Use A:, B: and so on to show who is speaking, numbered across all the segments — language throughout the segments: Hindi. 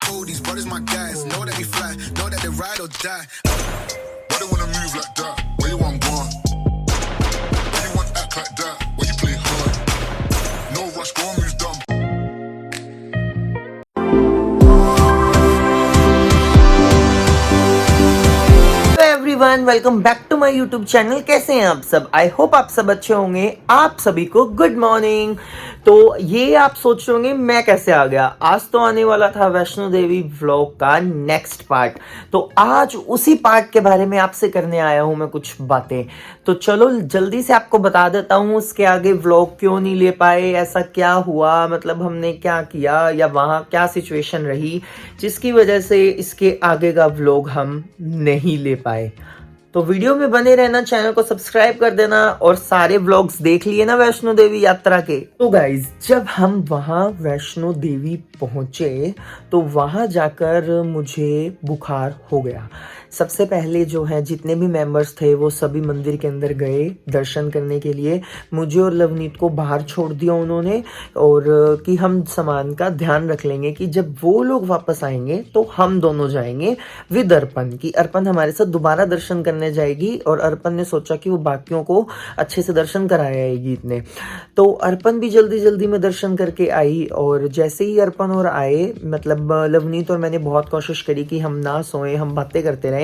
A: know these brothers my guys. Know that we fly, know that they ride or die. Why they wanna move like that? Where you want gone? Why you want act like that? Why you play hard? No rush, go on, move dumb.
B: Everyone, welcome back to my YouTube channel. कैसे हैं आप सब? आई होप आप सब अच्छे होंगे। आप सभी को गुड मॉर्निंग। तो ये आप सोच रहे होंगे मैं कैसे आ गया। आज तो आने वाला था वैष्णो देवी व्लॉग का नेक्स्ट पार्ट, तो आज उसी पार्ट के बारे में आपसे करने आया हूं मैं कुछ बातें। तो चलो जल्दी से आपको बता देता हूं उसके आगे व्लॉग क्यों नहीं ले पाए, ऐसा क्या हुआ, मतलब हमने क्या किया या वहां क्या सिचुएशन रही जिसकी वजह से इसके आगे का व्लॉग हम नहीं ले पाए। तो वीडियो में बने रहना, चैनल को सब्सक्राइब कर देना और सारे व्लॉग्स देख लिए ना वैष्णो देवी यात्रा के। तो गाइज, जब हम वहां वैष्णो देवी पहुंचे तो वहां जाकर मुझे बुखार हो गया। सबसे पहले जो है जितने भी मेंबर्स थे वो सभी मंदिर के अंदर गए दर्शन करने के लिए। मुझे और लवनीत को बाहर छोड़ दिया उन्होंने, और कि हम सामान का ध्यान रख लेंगे कि जब वो लोग वापस आएंगे तो हम दोनों जाएंगे विद अर्पण, कि अर्पण हमारे साथ दोबारा दर्शन करने जाएगी। और अर्पण ने सोचा कि वो बाकियों को अच्छे से दर्शन कराए आएगी इतने। तो अर्पण भी जल्दी जल्दी में दर्शन करके आई, और जैसे ही अर्पण और आए, मतलब लवनीत और मैंने बहुत कोशिश करी कि हम ना सोए, हम बातें करते रहे।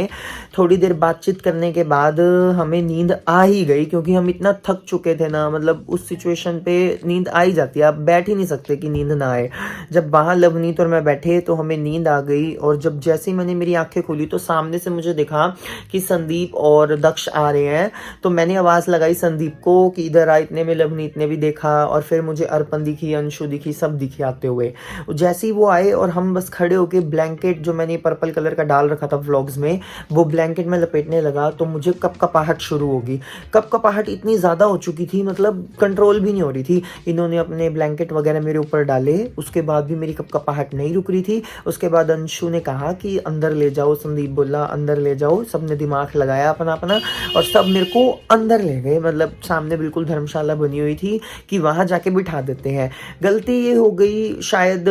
B: थोड़ी देर बातचीत करने के बाद हमें नींद आ ही गई, क्योंकि हम इतना थक चुके थे ना, मतलब उस सिचुएशन पे नींद आ ही जाती है, आप बैठ ही नहीं सकते कि नींद ना आए। जब वहां लवनीत और मैं बैठे तो हमें नींद आ गई, और जब जैसे ही मैंने मेरी आंखें खोली तो सामने से मुझे दिखा कि संदीप और दक्ष आ रहे हैं। तो मैंने आवाज लगाई संदीप को कि इधर आ। इतने में लवनीत ने भी देखा, और फिर मुझे अर्पण दिखी, अंशु दिखी, सब दिखे आते हुए। जैसे ही वो आए और हम बस खड़े होके ब्लैंकेट जो मैंने पर्पल कलर का डाल रखा था व्लॉग्स में, वो ब्लैंकेट में लपेटने लगा, तो मुझे कपकपाहट शुरू होगी। कपकपाहट इतनी ज्यादा हो चुकी थी, मतलब कंट्रोल भी नहीं हो रही थी। इन्होंने अपने ब्लैंकेट वगैरह मेरे ऊपर डाले, उसके बाद भी मेरी कपकपाहट नहीं रुक रही थी। उसके बाद अंशु ने कहा कि अंदर ले जाओ, संदीप बोला अंदर ले जाओ। सबने दिमाग लगाया अपना अपना और सब मेरे को अंदर ले गए। मतलब सामने बिल्कुल धर्मशाला बनी हुई थी कि वहां जाके बिठा देते हैं। गलती ये हो गई शायद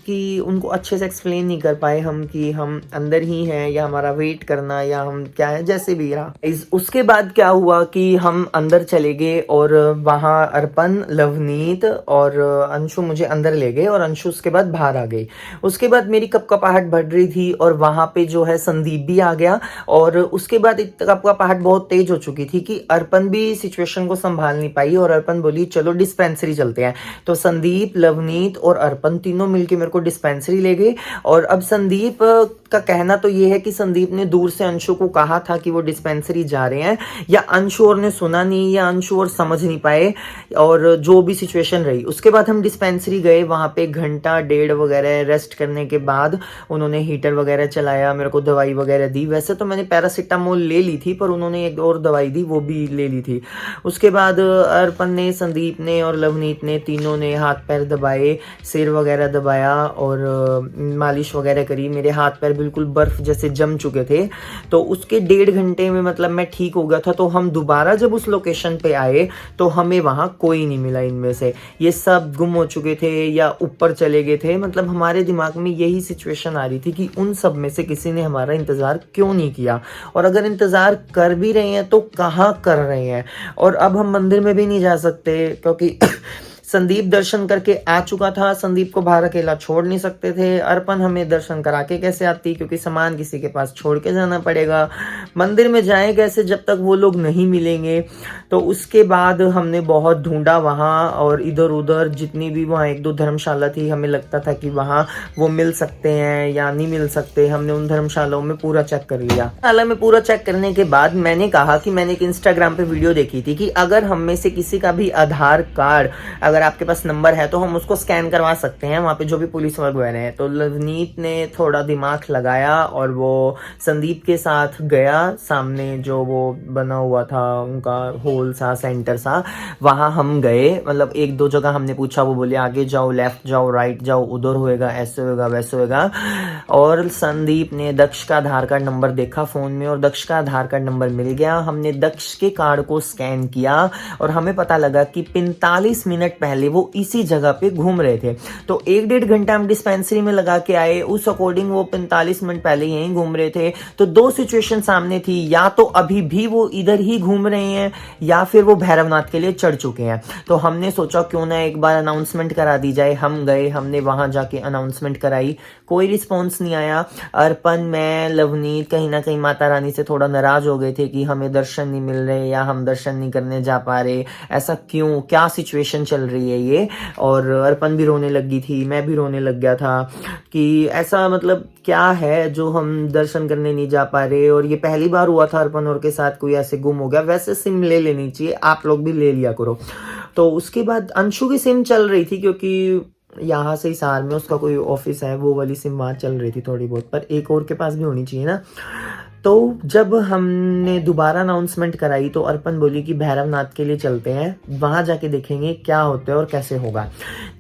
B: कि उनको अच्छे से एक्सप्लेन नहीं कर पाए हम कि हम अंदर ही हैं या हमारा वेट करना या हम क्या है, जैसे भी रहा। उसके बाद क्या हुआ कि हम अंदर चले गए, और वहां अर्पण, लवनीत और अंशु मुझे अंदर ले गए, और अंशु उसके बाद बाहर आ गई। उसके बाद मेरी कपकपाहट बढ़ रही थी, और वहां पे जो है संदीप भी आ गया, और उसके बाद कपकपाहट बहुत तेज हो चुकी थी कि अर्पण भी सिचुएशन को संभाल नहीं पाई, और अर्पण बोली चलो डिस्पेंसरी चलते हैं। तो संदीप, लवनीत और अर्पण तीनों मिलके मेरे को डिस्पेंसरी ले गए। और अब संदीप का कहना तो ये है कि संदीप ने दूर से अंशु को कहा था कि वो डिस्पेंसरी जा रहे हैं, या अंशु और ने सुना नहीं, या अंशु और समझ नहीं पाए, और जो भी सिचुएशन रही। उसके बाद हम डिस्पेंसरी गए, वहां पे घंटा डेढ़ वगैरह रेस्ट करने के बाद उन्होंने हीटर वगैरह चलाया, मेरे को दवाई वगैरह दी। वैसे तो मैंने पैरासिटामोल ले ली थी, पर उन्होंने एक और दवाई दी, वो भी ले ली थी। उसके बाद अर्पण ने, संदीप ने और लवनीत ने तीनों ने हाथ पैर दबाए, सिर वगैरह दबाया और मालिश वगैरह करी। मेरे हाथ पैर बिल्कुल बर्फ जैसे जम चुके थे। तो उसके 1.5 घंटे में मतलब मैं ठीक हो गया था। तो हम दोबारा जब उस लोकेशन पे आए तो हमें वहां कोई नहीं मिला इनमें से। ये सब गुम हो चुके थे या ऊपर चले गए थे। मतलब हमारे दिमाग में यही सिचुएशन आ रही थी कि उन सब में से किसी ने हमारा इंतजार क्यों नहीं किया, और अगर इंतजार कर भी रहे हैं तो कहाँ कर रहे हैं। और अब हम मंदिर में भी नहीं जा सकते क्योंकि संदीप दर्शन करके आ चुका था, संदीप को बाहर अकेला छोड़ नहीं सकते थे। अर्पण हमें दर्शन करा के कैसे आती, क्योंकि सामान किसी के पास छोड़ के जाना पड़ेगा। मंदिर में जाए कैसे जब तक वो लोग नहीं मिलेंगे। तो उसके बाद हमने बहुत ढूंढा वहाँ और इधर उधर, जितनी भी वहाँ 1-2 धर्मशाला थी, हमें लगता था कि वहाँ वो मिल सकते हैं या नहीं मिल सकते। हमने उन धर्मशालाओं में पूरा चेक कर लिया। धर्मशाला में पूरा चेक करने के बाद मैंने कहा कि मैंने एक इंस्टाग्राम पे वीडियो देखी थी कि अगर हम में से किसी का भी आधार कार्ड, अगर आपके पास नंबर है तो हम उसको स्कैन करवा सकते हैं वहां पे जो भी पुलिस वगैरह है। तो लवनीत ने थोड़ा दिमाग लगाया और वो संदीप के साथ गया सामने जो वो बना हुआ था उनका होल सा, सेंटर सा, वहां हम गए। मतलब 1-2 जगह हमने पूछा, वो बोले आगे जाओ, लेफ्ट जाओ, राइट जाओ, उधर होएगा, ऐसे होएगा, वैसे होएगा। और संदीप ने दक्ष का आधार कार्ड नंबर देखा फोन में और दक्ष का आधार कार्ड नंबर मिल गया। हमने दक्ष के कार्ड को स्कैन किया और हमें पता लगा कि 45 मिनट पहले वो इसी जगह पे घूम रहे थे। तो 1-1.5 घंटा हम डिस्पेंसरी में लगा के आए, उस अकॉर्डिंग वो 45 मिनट पहले यहीं घूम रहे थे। तो दो सिचुएशन सामने थी, या तो अभी भी वो इधर ही घूम रहे हैं या फिर वो भैरवनाथ के लिए चढ़ चुके हैं। तो हमने सोचा क्यों ना एक बार अनाउंसमेंट करा दी जाए। हम गए, हमने वहां जाके अनाउंसमेंट कराई, कोई रिस्पॉन्स नहीं आया। अर्पण, मैं, लवनीत कहीं ना कहीं माता रानी से थोड़ा नाराज हो गए थे कि हमें दर्शन नहीं मिल रहे या हम दर्शन नहीं करने जा पा रहे, ऐसा क्यों, क्या सिचुएशन चल रही है ये। और अर्पण भी रोने लगी थी, मैं भी रोने लग गया था कि ऐसा मतलब क्या है जो हम दर्शन करने नहीं जा पा रहे। और ये पहली बार हुआ था अर्पण और के साथ कोई ऐसे गुम हो गया। वैसे सिम ले लेनी चाहिए, आप लोग भी ले लिया करो। तो उसके बाद अंशु की सिम चल रही थी, क्योंकि यहाँ से हिसार में उसका कोई ऑफिस है, वो वाली सिम वहाँ चल रही थी थोड़ी बहुत, पर एक और के पास भी होनी चाहिए ना। तो जब हमने दोबारा अनाउंसमेंट कराई तो अर्पण बोली कि भैरवनाथ के लिए चलते हैं, वहां जाके देखेंगे क्या होता है और कैसे होगा।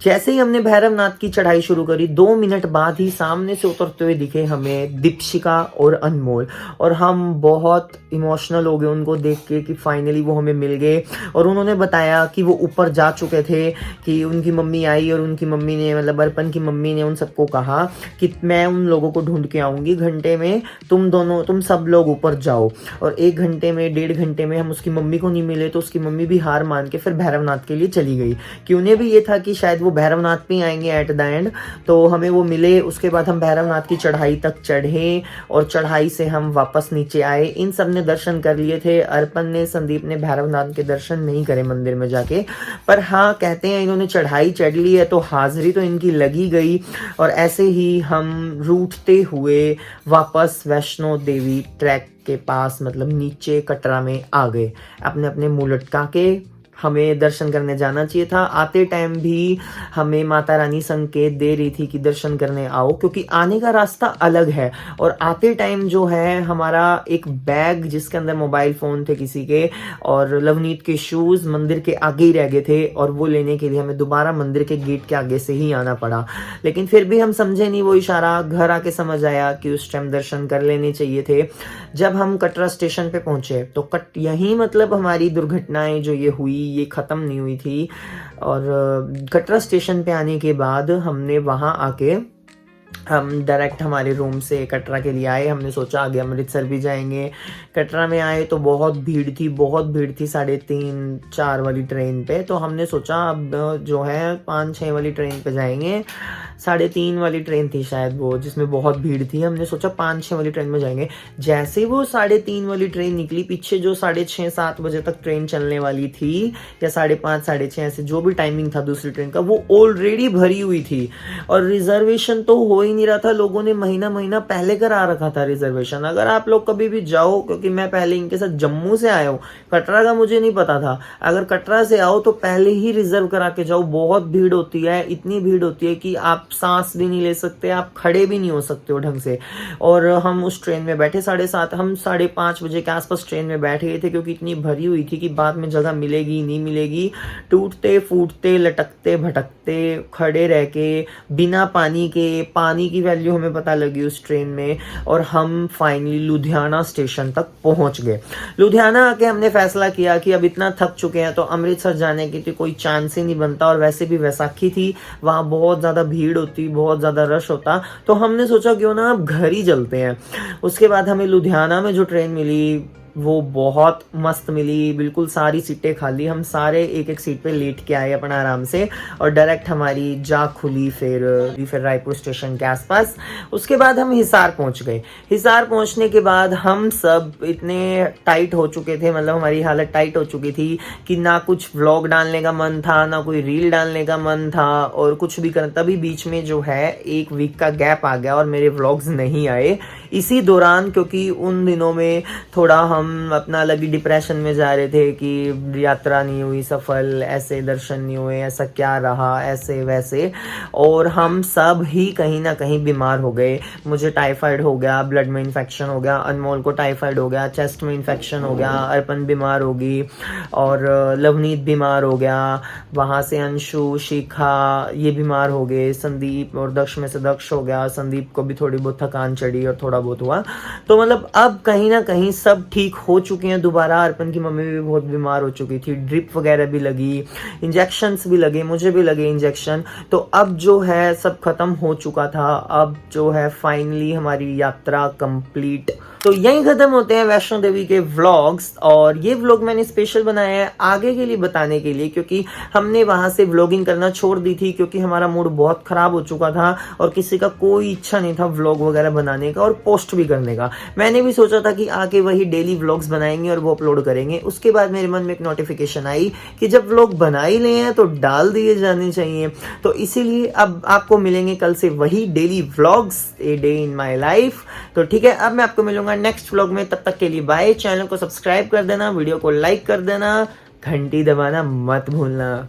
B: जैसे ही हमने भैरवनाथ की चढ़ाई शुरू करी, 2 मिनट बाद ही सामने से उतरते हुए दिखे हमें दीपशिका और अनमोल, और हम बहुत इमोशनल हो गए उनको देख के कि फाइनली वो हमें मिल गए। और उन्होंने बताया कि वो ऊपर जा चुके थे, कि उनकी मम्मी आई और उनकी मम्मी ने, मतलब अर्पण की मम्मी ने उन सबको कहा कि मैं उन लोगों को ढूंढ के आऊंगी, घंटे में तुम सब लोग ऊपर जाओ। और 1 घंटे में, 1.5 घंटे में हम उसकी मम्मी को नहीं मिले, तो उसकी मम्मी भी हार मान के फिर भैरवनाथ के लिए चली गई, कि उन्हें भी ये था कि शायद वो भैरवनाथ पे आएंगे एट द एंड। तो हमें वो मिले। उसके बाद हम भैरवनाथ की चढ़ाई तक चढ़े और चढ़ाई से हम वापस नीचे आए। इन सब ने दर्शन कर लिए थे। अर्पण ने, संदीप ने भैरवनाथ के दर्शन नहीं करे मंदिर में जाके, पर हाँ कहते हैं इन्होंने चढ़ाई चढ़ ली है तो हाजिरी तो इनकी लगी गई। और ऐसे ही हम रूठते हुए वापस वैष्णो देवी ट्रैक के पास, मतलब नीचे कटरा में आ गए। अपने अपने मुंह लटका के हमें दर्शन करने जाना चाहिए था। आते टाइम भी हमें माता रानी संकेत दे रही थी कि दर्शन करने आओ, क्योंकि आने का रास्ता अलग है। और आते टाइम जो है हमारा एक बैग जिसके अंदर मोबाइल फोन थे किसी के, और लवनीत के शूज मंदिर के आगे ही रह गए थे, और वो लेने के लिए हमें दोबारा मंदिर के गेट के आगे से ही आना पड़ा। लेकिन फिर भी हम समझे नहीं वो इशारा, घर आके समझ आया कि उस टाइम दर्शन कर लेने चाहिए थे। जब हम कटरा स्टेशन पे पहुंचे तो यहीं मतलब हमारी दुर्घटनाएं जो ये हुई ये खत्म नहीं हुई थी। और कटरा स्टेशन पे आने के बाद हमने वहां आके हम डायरेक्ट हमारे रूम से कटरा के लिए आए। हमने सोचा आगे अमृतसर भी जाएंगे। कटरा में आए तो बहुत भीड़ थी 3:30-4 वाली ट्रेन पे। तो हमने सोचा अब जो है 5-6 वाली ट्रेन पे जाएंगे। 3:30 वाली ट्रेन थी शायद वो, जिसमें बहुत भीड़ थी। हमने सोचा 5-6 वाली ट्रेन में जाएंगे। जैसे वो 3:30 वाली ट्रेन निकली, पीछे जो 6:30-7 बजे तक ट्रेन चलने वाली थी, या 5:30 6:30 ऐसे जो भी टाइमिंग था दूसरी ट्रेन का, वो ऑलरेडी भरी हुई थी। और रिजर्वेशन तो हो ही नहीं रहा था। लोगों ने महीना पहले करा रखा था रिजर्वेशन। अगर आप लोग कभी भी जाओ, क्योंकि मैं पहले इनके साथ जम्मू से आया हूँ, कटरा का मुझे नहीं पता था, अगर कटरा से आओ तो पहले ही रिजर्व करा के जाओ। बहुत भीड़ होती है, इतनी भीड़ होती है कि आप सांस भी नहीं ले सकते, आप खड़े भी नहीं हो सकते हो ढंग से। और हम उस ट्रेन में बैठे 7:30, हम 5:30 बजे के आसपास ट्रेन में बैठ गए थे, क्योंकि इतनी भरी हुई थी कि बाद में जगह मिलेगी नहीं मिलेगी। टूटते फूटते लटकते भटकते खड़े रह के बिना पानी के, पानी की वैल्यू हमें पता लगी उस ट्रेन में। और हम फाइनली लुधियाना स्टेशन तक पहुंच गए। लुधियाना आके हमने फैसला किया कि अब इतना थक चुके हैं तो अमृतसर जाने की तो कोई चांस ही नहीं बनता। और वैसे भी वैसाखी थी, वहां बहुत ज्यादा भीड़ होती, बहुत ज्यादा रश होता। तो हमने सोचा क्यों ना अब घर ही चलते हैं। उसके बाद हमें लुधियाना में जो ट्रेन मिली वो बहुत मस्त मिली, बिल्कुल सारी सीटें खाली। हम सारे एक एक सीट पे लेट के आए अपना आराम से, और डायरेक्ट हमारी जा खुली फिर रायपुर स्टेशन के आसपास। उसके बाद हम हिसार पहुंच गए। हिसार पहुंचने के बाद हम सब इतने टाइट हो चुके थे, मतलब हमारी हालत टाइट हो चुकी थी कि ना कुछ व्लॉग डालने का मन था, ना कोई रील डालने का मन था, और कुछ भी करना। तभी बीच में जो है 1 वीक का गैप आ गया और मेरे व्लॉग्स नहीं आए इसी दौरान, क्योंकि उन दिनों में थोड़ा हम अपना अलग ही डिप्रेशन में जा रहे थे कि यात्रा नहीं हुई सफल, ऐसे दर्शन नहीं हुए, ऐसा क्या रहा, ऐसे वैसे। और हम सब ही कहीं ना कहीं बीमार हो गए। मुझे टाइफाइड हो गया, ब्लड में इन्फेक्शन हो गया, अनमोल को टाइफाइड हो गया, चेस्ट में इन्फेक्शन हो गया, अर्पण बीमार होगी, और लवनीत बीमार हो गया। वहां से अंशु, शिखा ये बीमार हो गए, संदीप और दक्ष में से दक्ष हो गया। संदीप को भी थोड़ी बहुत थकान चढ़ी और थोड़ा थोड़ा बहुत हुआ। तो मतलब अब कहीं ना कहीं सब ठीक हो चुके हैं दोबारा। अर्पण की मम्मी भी बहुत बीमार हो चुकी थी, ड्रिप वगैरह भी लगी, इंजेक्शंस भी लगे, मुझे भी लगे इंजेक्शन। तो अब जो है सब खत्म हो चुका था। अब जो है फाइनली हमारी यात्रा कंप्लीट। तो यहीं खत्म होते हैं वैष्णो देवी के व्लॉग्स। और ये व्लॉग मैंने स्पेशल बनाया है आगे के लिए बताने के लिए, क्योंकि हमने वहां से व्लॉगिंग करना छोड़ दी थी क्योंकि हमारा मूड बहुत खराब हो चुका था और किसी का कोई इच्छा नहीं था व्लॉग वगैरह बनाने का और पोस्ट भी करने का। मैंने भी सोचा था कि आके वही डेली व्लॉग्स बनाएंगे और वो अपलोड करेंगे। उसके बाद मेरे मन में एक नोटिफिकेशन आई कि जब व्लॉग बना ही लिए हैं तो डाल दिए जाने चाहिए। तो इसीलिए अब आपको मिलेंगे कल से वही daily vlogs, a day in my life. तो ठीक है, अब मैं आपको मिलूंगा नेक्स्ट व्लॉग में। तब तक के लिए बाय। चैनल को सब्सक्राइब कर देना, वीडियो को लाइक कर देना, घंटी दबाना मत भूलना।